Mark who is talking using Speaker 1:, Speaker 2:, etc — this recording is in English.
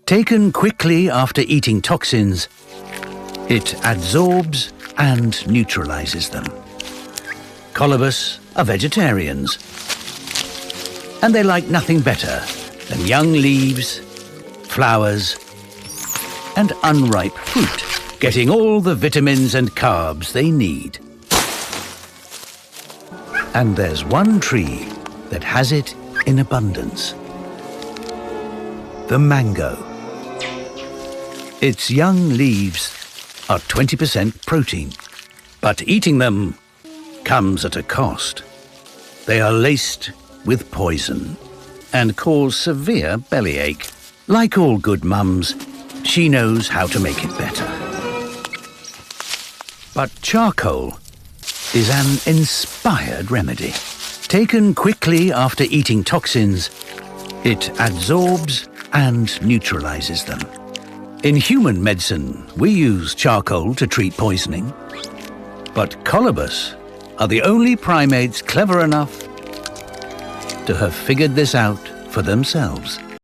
Speaker 1: Taken quickly after eating toxins, it adsorbs and neutralizes them. Colobus are vegetarians, and they like nothing better than young leaves, flowers, and unripe fruit, getting all the vitamins and carbs they need. And there's one tree that has it in abundance: the mango. Its young leaves are 20% protein, but eating them comes at a cost. They are laced with poison and cause severe bellyache. Like all good mums, she knows how to make it better. But charcoal is an inspired remedy. Taken quickly after eating toxins, it adsorbs and neutralizes them. In human medicine, we use charcoal to treat poisoning, but colobus are the only primates clever enough to have figured this out for themselves.